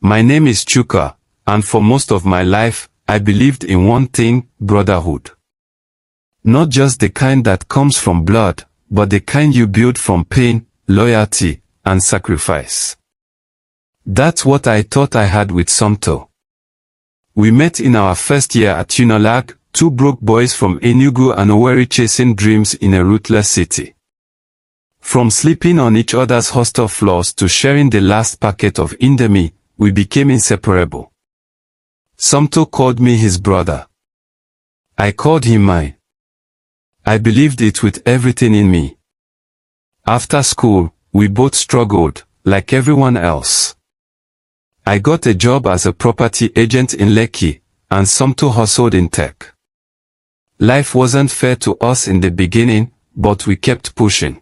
My name is Chuka, and for most of my life, I believed in one thing, brotherhood. Not just the kind that comes from blood, but the kind you build from pain, loyalty, and sacrifice. That's what I thought I had with Somto. We met in our first year at Unilag, two broke boys from Enugu and Owerri chasing dreams in a ruthless city. From sleeping on each other's hostel floors to sharing the last packet of Indomie, we became inseparable. Somto called me his brother. I called him mine. I believed it with everything in me. After school, we both struggled, like everyone else. I got a job as a property agent in Lekki, and Somto hustled in tech. Life wasn't fair to us in the beginning, but we kept pushing.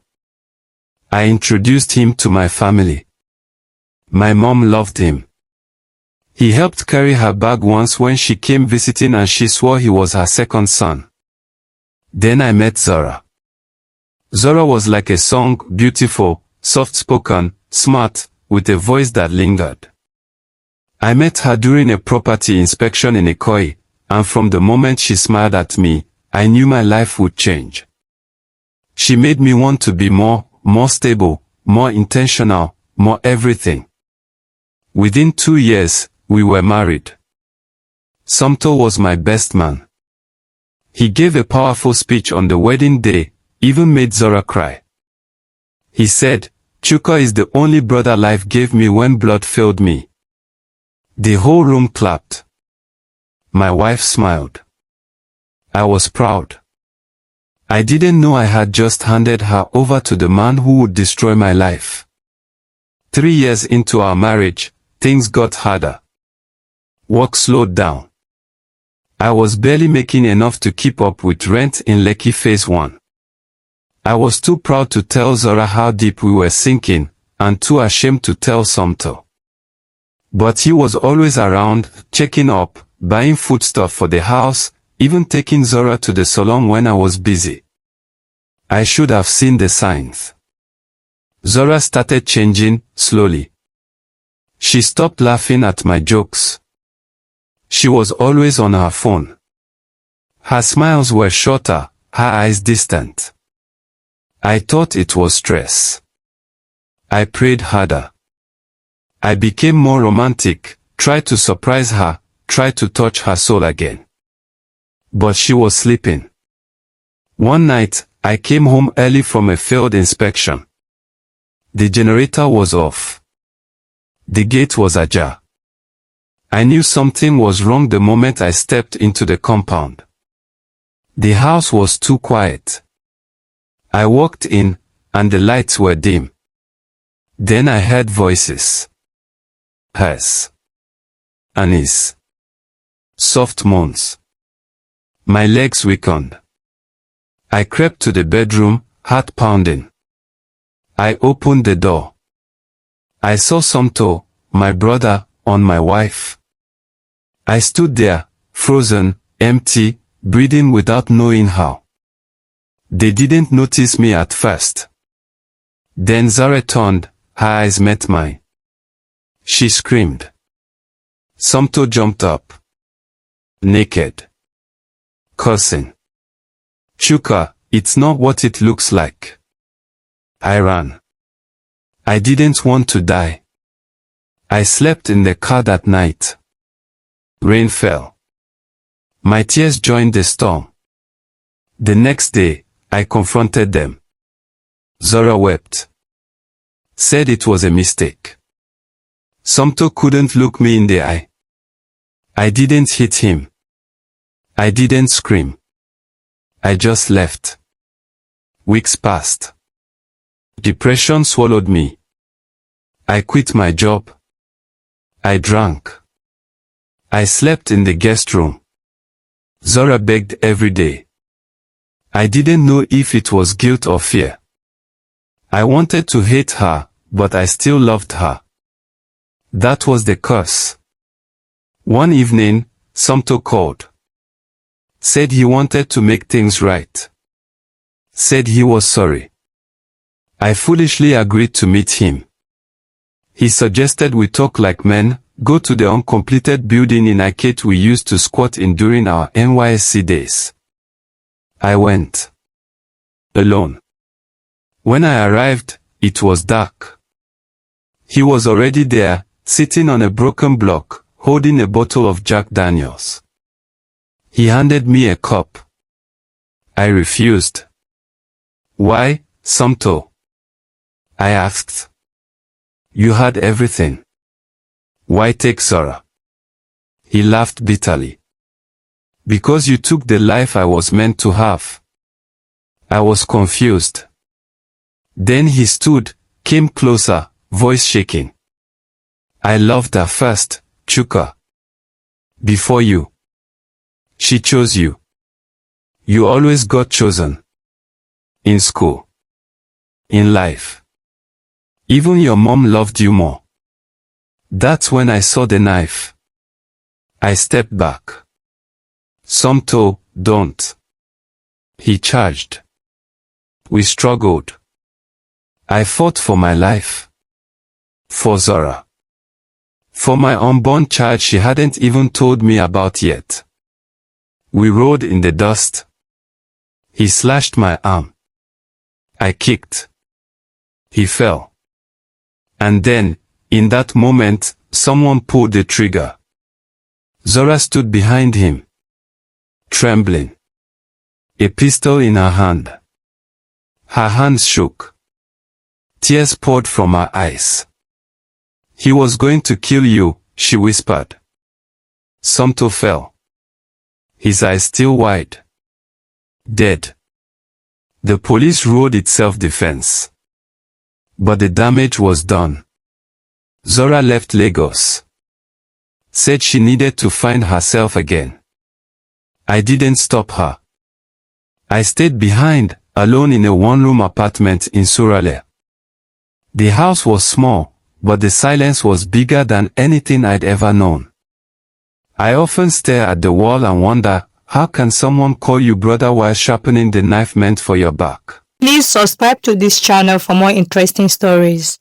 I introduced him to my family. My mom loved him. He helped carry her bag once when she came visiting and she swore he was her second son. Then I met Zora. Zora was like a song, beautiful, soft-spoken, smart, with a voice that lingered. I met her during a property inspection in Ikoyi, and from the moment she smiled at me, I knew my life would change. She made me want to be more stable, more intentional, more everything. Within 2 years, we were married. Somto was my best man. He gave a powerful speech on the wedding day, even made Zora cry. He said, "Chuka is the only brother life gave me when blood failed me." The whole room clapped. My wife smiled. I was proud. I didn't know I had just handed her over to the man who would destroy my life. 3 years into our marriage, things got harder. Work slowed down. I was barely making enough to keep up with rent in Lekki Phase 1. I was too proud to tell Zora how deep we were sinking, and too ashamed to tell Somto. But he was always around, checking up, buying foodstuff for the house, even taking Zora to the salon when I was busy. I should have seen the signs. Zora started changing, slowly. She stopped laughing at my jokes. She was always on her phone. Her smiles were shorter, her eyes distant. I thought it was stress. I prayed harder. I became more romantic, tried to surprise her, tried to touch her soul again. But she was sleeping. One night, I came home early from a failed inspection. The generator was off. The gate was ajar. I knew something was wrong the moment I stepped into the compound. The house was too quiet. I walked in, and the lights were dim. Then I heard voices. Hers. And his. Soft moans. My legs weakened. I crept to the bedroom, heart pounding. I opened the door. I saw Somto, my brother, on my wife. I stood there, frozen, empty, breathing without knowing how. They didn't notice me at first. Then Zara turned, her eyes met mine. She screamed. Somto jumped up. Naked. Cursing. "Chuka, it's not what it looks like." I ran. I didn't want to die. I slept in the car that night. Rain fell. My tears joined the storm. The next day, I confronted them. Zora wept. Said it was a mistake. Somto couldn't look me in the eye. I didn't hit him. I didn't scream. I just left. Weeks passed. Depression swallowed me. I quit my job. I drank. I slept in the guest room. Zora begged every day. I didn't know if it was guilt or fear. I wanted to hate her, but I still loved her. That was the curse. One evening, Somto called. Said he wanted to make things right. Said he was sorry. I foolishly agreed to meet him. He suggested we talk like men, go to the uncompleted building in Arcade we used to squat in during our NYSC days. I went. Alone. When I arrived, it was dark. He was already there, sitting on a broken block, holding a bottle of Jack Daniels. He handed me a cup. I refused. Why, Somto? I asked. You had everything. Why take Zora? He laughed bitterly. Because you took the life I was meant to have. I was confused. Then he stood, came closer, voice shaking. I loved her first, Chuka. Before you. She chose you. You always got chosen. In school. In life. Even your mom loved you more. That's when I saw the knife. I stepped back. Somto, don't. He charged. We struggled. I fought for my life. For Zora. For my unborn child she hadn't even told me about yet. We rolled in the dust. He slashed my arm. I kicked. He fell. And then, in that moment, someone pulled the trigger. Zora stood behind him. Trembling. A pistol in her hand. Her hands shook. Tears poured from her eyes. He was going to kill you, she whispered. Somto fell. His eyes still wide. Dead. The police ruled it self-defense. But the damage was done. Zora left Lagos. Said she needed to find herself again. I didn't stop her. I stayed behind, alone in a one-room apartment in Suralere. The house was small, but the silence was bigger than anything I'd ever known. I often stare at the wall and wonder, how can someone call you brother while sharpening the knife meant for your back? Please subscribe to this channel for more interesting stories.